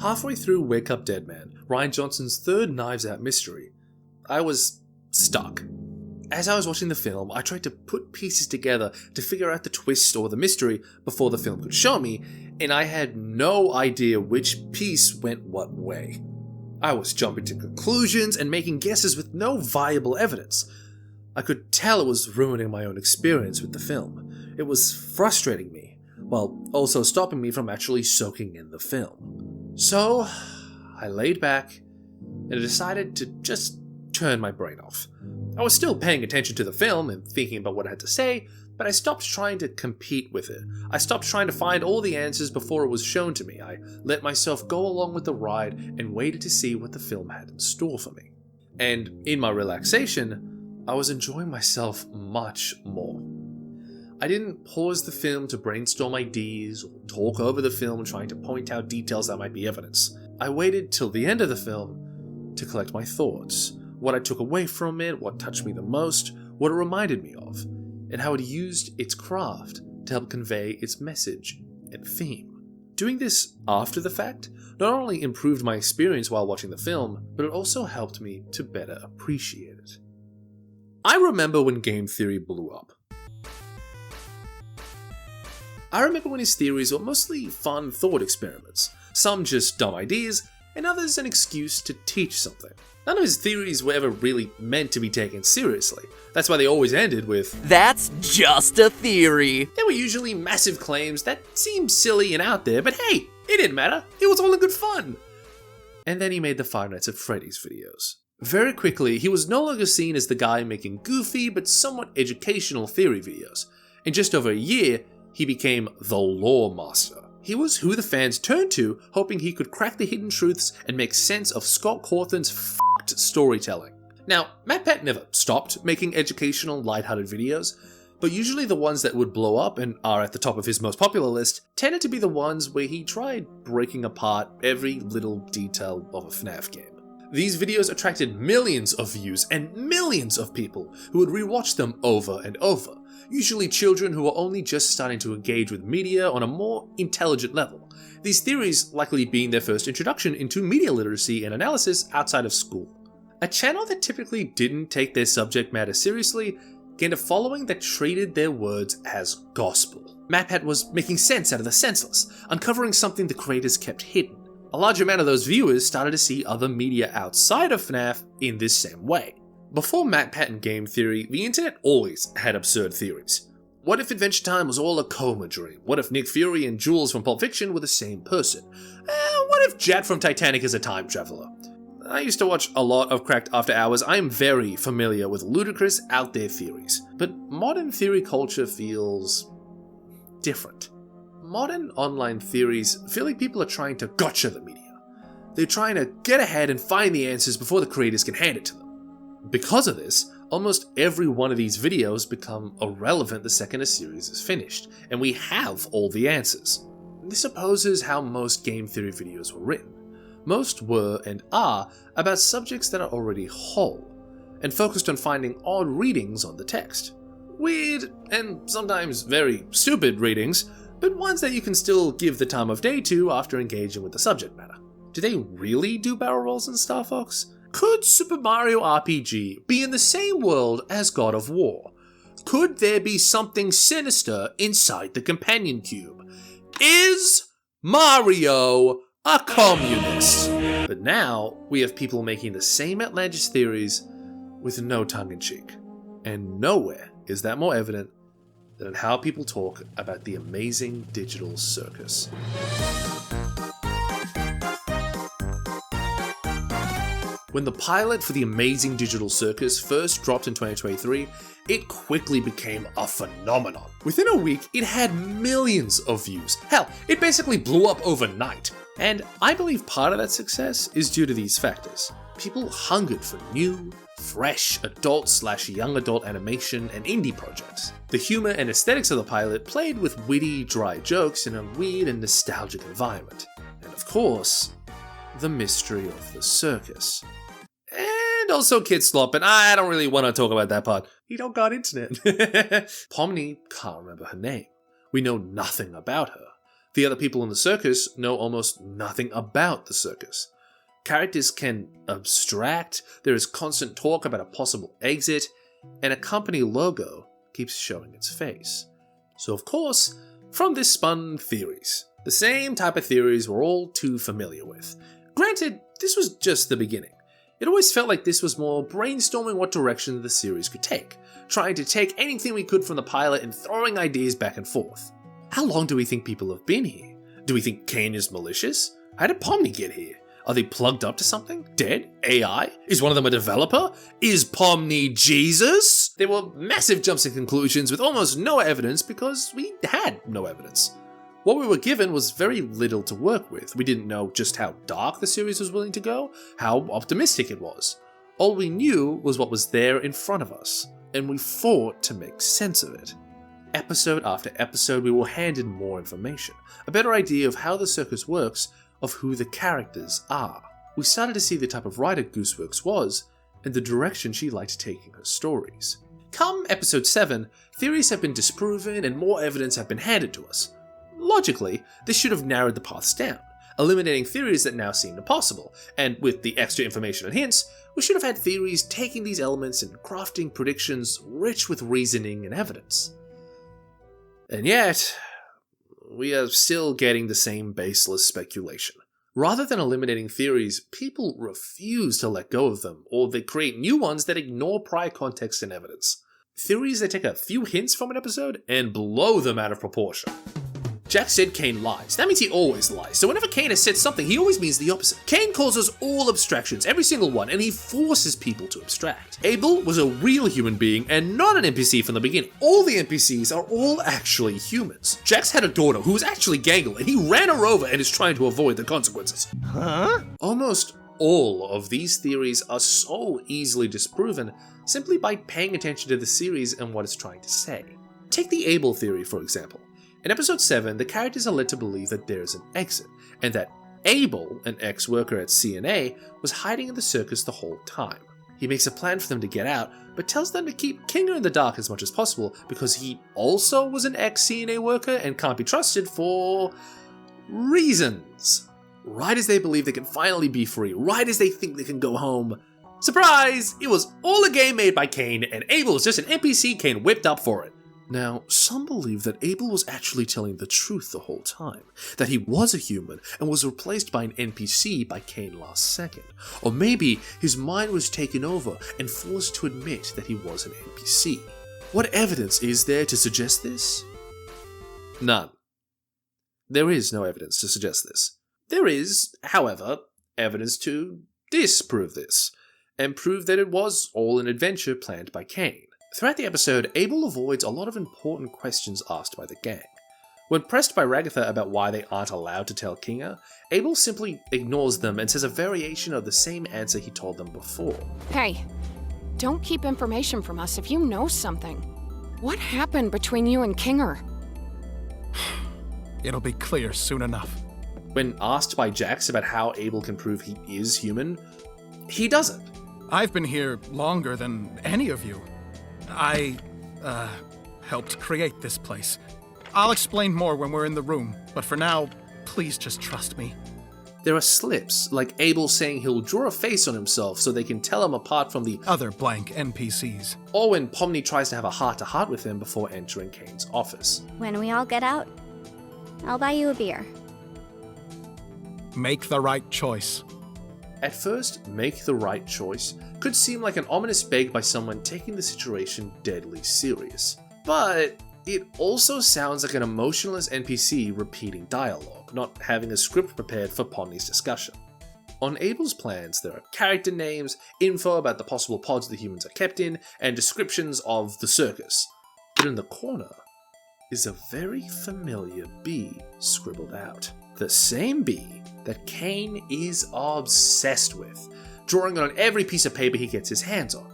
Halfway through Wake Up Dead Man, Rian Johnson's third Knives Out mystery, I was stuck. As I was watching the film, I tried to put pieces together to figure out the twist or the mystery before the film could show me, and I had no idea which piece went what way. I was jumping to conclusions and making guesses with no viable evidence. I could tell it was ruining my own experience with the film. It was frustrating me, while also stopping me from actually soaking in the film. So, I laid back and decided to just turn my brain off. I was still paying attention to the film and thinking about what I had to say, but I stopped trying to compete with it. I stopped trying to find all the answers before it was shown to me. I let myself go along with the ride and waited to see what the film had in store for me. And in my relaxation, I was enjoying myself much more. I didn't pause the film to brainstorm ideas or talk over the film trying to point out details that might be evidence. I waited till the end of the film to collect my thoughts, what I took away from it, what touched me the most, what it reminded me of, and how it used its craft to help convey its message and theme. Doing this after the fact not only improved my experience while watching the film, but it also helped me to better appreciate it. I remember when game theory blew up. I remember when his theories were mostly fun thought experiments, some just dumb ideas, and others an excuse to teach something. None of his theories were ever really meant to be taken seriously. That's why they always ended with, "That's just a theory." They were usually massive claims that seemed silly and out there, but hey, it didn't matter. It was all in good fun. And then he made the Five Nights at Freddy's videos. Very quickly, he was no longer seen as the guy making goofy but somewhat educational theory videos. In just over a year, he became the lore master. He was who the fans turned to, hoping he could crack the hidden truths and make sense of Scott Cawthon's f***ed storytelling. Now, MatPat never stopped making educational, lighthearted videos, but usually the ones that would blow up and are at the top of his most popular list tended to be the ones where he tried breaking apart every little detail of a FNAF game. These videos attracted millions of views and millions of people who would rewatch them over and over. Usually children who are only just starting to engage with media on a more intelligent level. These theories likely being their first introduction into media literacy and analysis outside of school. A channel that typically didn't take their subject matter seriously gained a following that treated their words as gospel. MatPat was making sense out of the senseless, uncovering something the creators kept hidden. A large amount of those viewers started to see other media outside of FNAF in this same way. Before MatPat and game theory, the internet always had absurd theories. What if Adventure Time was all a coma dream? What if Nick Fury and Jules from Pulp Fiction were the same person? What if Jet from Titanic is a time traveler? I used to watch a lot of Cracked After Hours. I am very familiar with ludicrous, out there theories. But modern theory culture feels different. Modern online theories feel like people are trying to gotcha the media. They're trying to get ahead and find the answers before the creators can hand it to them. Because of this, almost every one of these videos become irrelevant the second a series is finished, and we have all the answers. This opposes how most game theory videos were written. Most were and are about subjects that are already whole, and focused on finding odd readings on the text. Weird, and sometimes very stupid readings, but ones that you can still give the time of day to after engaging with the subject matter. Do they really do barrel rolls in Star Fox? Could Super Mario RPG be in the same world as God of War? Could there be something sinister inside the companion cube? Is Mario a communist? But now, we have people making the same outlandish theories with no tongue-in-cheek. And nowhere is that more evident than in how people talk about the Amazing Digital Circus. When the pilot for the Amazing Digital Circus first dropped in 2023, it quickly became a phenomenon. Within a week, it had millions of views. Hell, it basically blew up overnight. And I believe part of that success is due to these factors. People hungered for new, fresh adult/young adult animation and indie projects. The humor and aesthetics of the pilot played with witty, dry jokes in a weird and nostalgic environment. And of course, the mystery of the circus. And also Kid Slop, and I don't really want to talk about that part. He don't got internet. Pomni can't remember her name. We know nothing about her. The other people in the circus know almost nothing about the circus. Characters can abstract, there is constant talk about a possible exit, and a company logo keeps showing its face. So of course, from this spun theories. The same type of theories we're all too familiar with. Granted, this was just the beginning. It always felt like this was more brainstorming what direction the series could take, trying to take anything we could from the pilot and throwing ideas back and forth. How long do we think people have been here? Do we think Kane is malicious? How did Pomni get here? Are they plugged up to something? Dead? AI? Is one of them a developer? Is Pomni Jesus? There were massive jumps in conclusions with almost no evidence because we had no evidence. What we were given was very little to work with. We didn't know just how dark the series was willing to go, how optimistic it was. All we knew was what was there in front of us, and we fought to make sense of it. Episode after episode, we were handed more information, a better idea of how the circus works, of who the characters are. We started to see the type of writer Gooseworx was, and the direction she liked taking her stories. Come episode 7, theories have been disproven and more evidence have been handed to us. Logically, this should have narrowed the paths down, eliminating theories that now seemed impossible, and with the extra information and hints, we should have had theories taking these elements and crafting predictions rich with reasoning and evidence. And yet, we are still getting the same baseless speculation. Rather than eliminating theories, people refuse to let go of them, or they create new ones that ignore prior context and evidence. Theories that take a few hints from an episode and blow them out of proportion. Jack said Kane lies. That means he always lies. So whenever Kane has said something, he always means the opposite. Kane causes all abstractions, every single one, and he forces people to abstract. Abel was a real human being and not an NPC from the beginning. All the NPCs are all actually humans. Jax had a daughter who was actually Gangle, and he ran her over and is trying to avoid the consequences. Huh? Almost all of these theories are so easily disproven simply by paying attention to the series and what it's trying to say. Take the Abel theory, for example. In episode 7, the characters are led to believe that there is an exit, and that Abel, an ex-worker at CNA, was hiding in the circus the whole time. He makes a plan for them to get out, but tells them to keep Kinga in the dark as much as possible because he also was an ex-CNA worker and can't be trusted for reasons. Right as they believe they can finally be free, right as they think they can go home, surprise! It was all a game made by Kane, and Abel is just an NPC Kane whipped up for it. Now, some believe that Abel was actually telling the truth the whole time, that he was a human and was replaced by an NPC by Kane last second. Or maybe his mind was taken over and forced to admit that he was an NPC. What evidence is there to suggest this? None. There is no evidence to suggest this. There is, however, evidence to disprove this, and prove that it was all an adventure planned by Kane. Throughout the episode, Abel avoids a lot of important questions asked by the gang. When pressed by Ragatha about why they aren't allowed to tell Kinga, Abel simply ignores them and says a variation of the same answer he told them before. Hey, don't keep information from us if you know something. What happened between you and Kinga? It'll be clear soon enough. When asked by Jax about how Abel can prove he is human, he doesn't. I've been here longer than any of you. I, helped create this place. I'll explain more when we're in the room, but for now, please just trust me. There are slips, like Abel saying he'll draw a face on himself so they can tell him apart from the other blank NPCs. Or when Pomni tries to have a heart-to-heart with him before entering Kane's office. When we all get out, I'll buy you a beer. Make the right choice. At first, make the right choice could seem like an ominous beg by someone taking the situation deadly serious. But it also sounds like an emotionless NPC repeating dialogue, not having a script prepared for Pomni's discussion. On Abel's plans, there are character names, info about the possible pods the humans are kept in, and descriptions of the circus. But in the corner is a very familiar bee scribbled out. The same bee that Kane is obsessed with, drawing on every piece of paper he gets his hands on.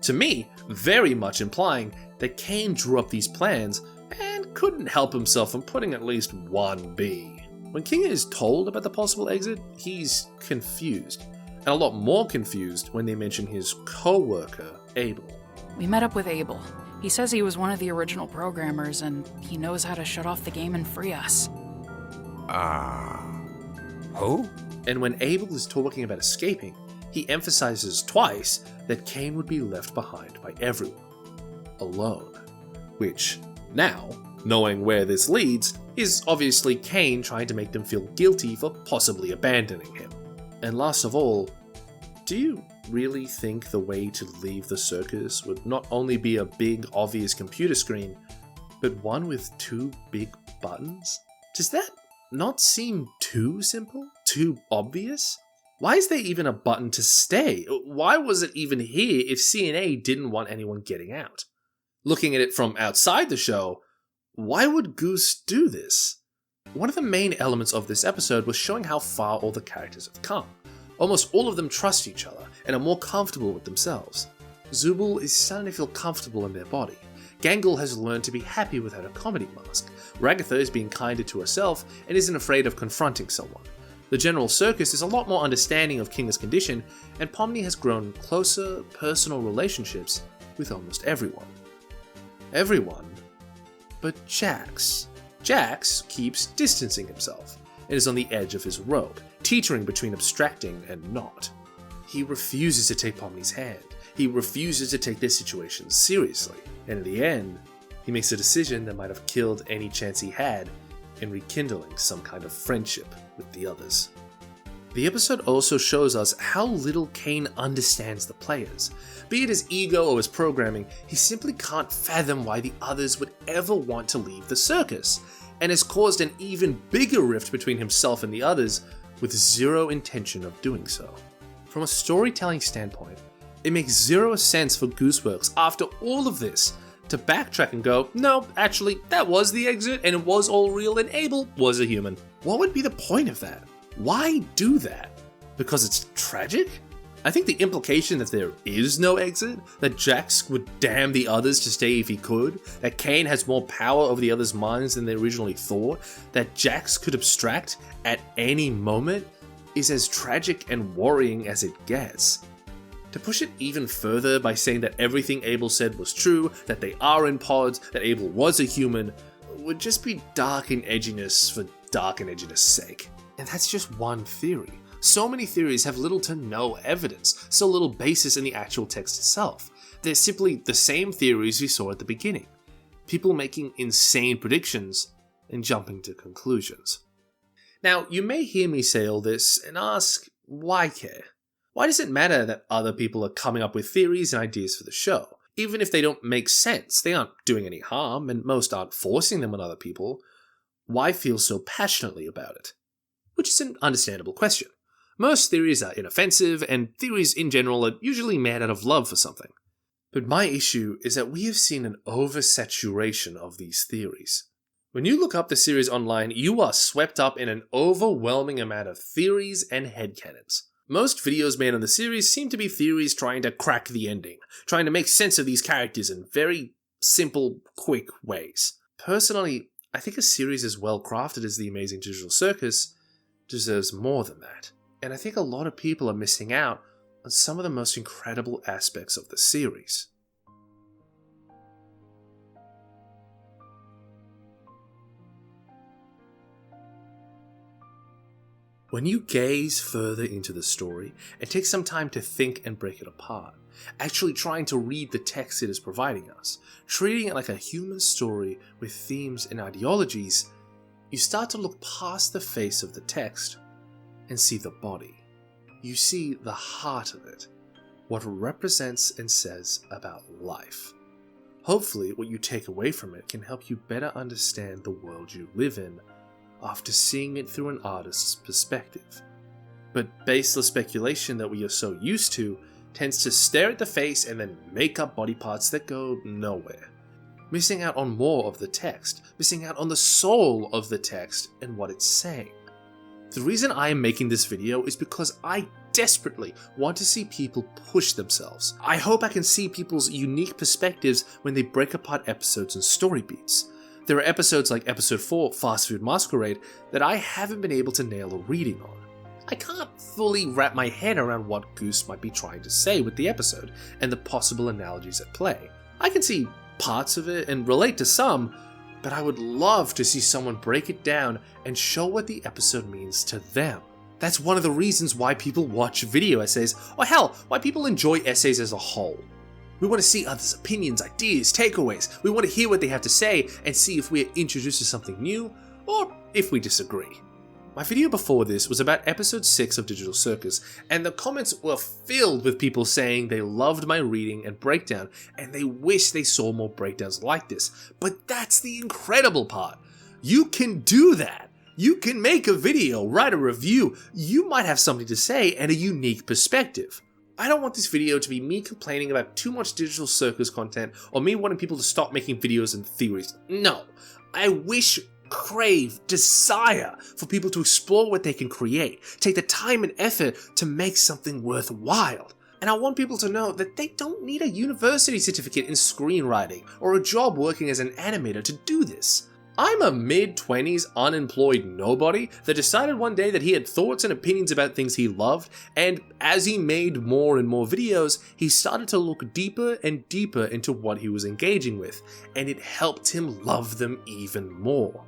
To me, very much implying that Kane drew up these plans and couldn't help himself from putting at least one bee. When Kinga is told about the possible exit, he's confused, and a lot more confused when they mention his co-worker, Abel. We met up with Abel. He says he was one of the original programmers and he knows how to shut off the game and free us. Who? And when Abel is talking about escaping, he emphasizes twice that Kane would be left behind by everyone, alone. Which, now, knowing where this leads, is obviously Kane trying to make them feel guilty for possibly abandoning him. And last of all, do you really think the way to leave the circus would not only be a big, obvious computer screen, but one with 2 big buttons? Does that not seem too simple? Too obvious? Why is there even a button to stay? Why was it even here if CNA didn't want anyone getting out? Looking at it from outside the show, why would Goose do this? One of the main elements of this episode was showing how far all the characters have come. Almost all of them trust each other and are more comfortable with themselves. Zubul is starting to feel comfortable in their body. Gangle has learned to be happy without a comedy mask. Ragatha is being kinder to herself and isn't afraid of confronting someone. The general circus is a lot more understanding of Kinga's condition, and Pomni has grown closer, personal relationships with almost everyone. Everyone but Jax. Jax keeps distancing himself and is on the edge of his rope, teetering between abstracting and not. He refuses to take Pomni's hand. He refuses to take their situation seriously, and in the end, he makes a decision that might have killed any chance he had in rekindling some kind of friendship with the others. The episode also shows us how little Kane understands the players. Be it his ego or his programming, he simply can't fathom why the others would ever want to leave the circus, and has caused an even bigger rift between himself and the others with zero intention of doing so. From a storytelling standpoint, it makes zero sense for Gooseworx after all of this to backtrack and go, no, actually, that was the exit and it was all real and Abel was a human. What would be the point of that? Why do that? Because it's tragic? I think the implication that there is no exit, that Jax would damn the others to stay if he could, that Kane has more power over the others' minds than they originally thought, that Jax could abstract at any moment, is as tragic and worrying as it gets. To push it even further by saying that everything Abel said was true, that they are in pods, that Abel was a human, would just be dark and edginess for dark and edginess sake. And that's just one theory. So many theories have little to no evidence, so little basis in the actual text itself. They're simply the same theories we saw at the beginning. People making insane predictions and jumping to conclusions. Now, you may hear me say all this and ask, why care? Why does it matter that other people are coming up with theories and ideas for the show? Even if they don't make sense, they aren't doing any harm, and most aren't forcing them on other people. Why feel so passionately about it? Which is an understandable question. Most theories are inoffensive, and theories in general are usually made out of love for something. But my issue is that we have seen an oversaturation of these theories. When you look up the series online, you are swept up in an overwhelming amount of theories and headcanons. Most videos made on the series seem to be theories trying to crack the ending, trying to make sense of these characters in very simple, quick ways. Personally, I think a series as well crafted as the Amazing Digital Circus deserves more than that. And I think a lot of people are missing out on some of the most incredible aspects of the series. When you gaze further into the story and take some time to think and break it apart, actually trying to read the text it is providing us, treating it like a human story with themes and ideologies, you start to look past the face of the text and see the body. You see the heart of it, what it represents and says about life. Hopefully, what you take away from it can help you better understand the world you live in after seeing it through an artist's perspective. But baseless speculation that we are so used to tends to stare at the face and then make up body parts that go nowhere. Missing out on more of the text, missing out on the soul of the text and what it's saying. The reason I am making this video is because I desperately want to see people push themselves. I hope I can see people's unique perspectives when they break apart episodes and story beats. There are episodes like episode 4, Fast Food Masquerade, that I haven't been able to nail a reading on. I can't fully wrap my head around what Goose might be trying to say with the episode, and the possible analogies at play. I can see parts of it and relate to some, but I would love to see someone break it down and show what the episode means to them. That's one of the reasons why people watch video essays, or hell, why people enjoy essays as a whole. We want to see others' opinions, ideas, takeaways. We want to hear what they have to say and see if we are introduced to something new, or if we disagree. My video before this was about episode 6 of Digital Circus, and the comments were filled with people saying they loved my reading and breakdown, and they wish they saw more breakdowns like this. But that's the incredible part. You can do that. You can make a video, write a review. You might have something to say and a unique perspective. I don't want this video to be me complaining about too much Digital Circus content or me wanting people to stop making videos and theories. No. I wish, crave, desire for people to explore what they can create, take the time and effort to make something worthwhile. And I want people to know that they don't need a university certificate in screenwriting or a job working as an animator to do this. I'm a mid-20s unemployed nobody that decided one day that he had thoughts and opinions about things he loved, and as he made more and more videos, he started to look deeper and deeper into what he was engaging with, and it helped him love them even more.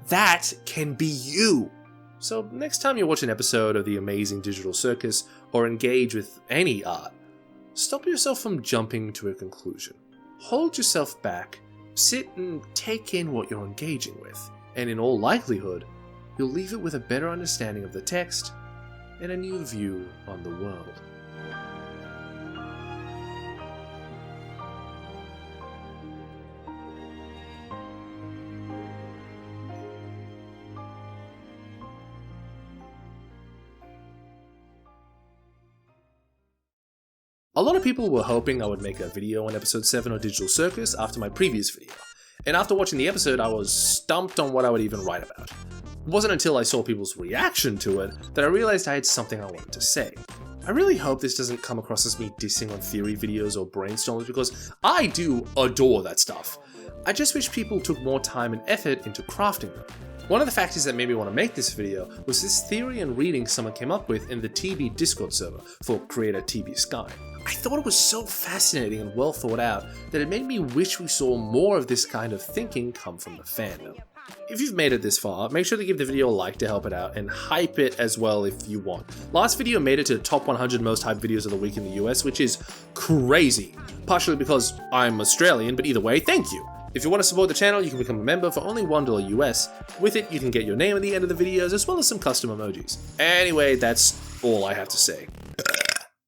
That can be you! So next time you watch an episode of the Amazing Digital Circus or engage with any art, stop yourself from jumping to a conclusion. Hold yourself back, sit and take in what you're engaging with, and in all likelihood, you'll leave it with a better understanding of the text and a new view on the world. A lot of people were hoping I would make a video on episode 7 of Digital Circus after my previous video, and after watching the episode I was stumped on what I would even write about. It wasn't until I saw people's reaction to it that I realized I had something I wanted to say. I really hope this doesn't come across as me dissing on theory videos or brainstorms because I do adore that stuff. I just wish people took more time and effort into crafting them. One of the factors that made me want to make this video was this theory and reading someone came up with in the TB Discord server for creator TB Sky. I thought it was so fascinating and well thought out that it made me wish we saw more of this kind of thinking come from the fandom. If you've made it this far, make sure to give the video a like to help it out and hype it as well if you want. Last video made it to the top 100 most hyped videos of the week in the US, which is crazy. Partially because I'm Australian, but either way, thank you. If you want to support the channel, you can become a member for only $1 US. With it, you can get your name at the end of the videos as well as some custom emojis. Anyway, that's all I have to say.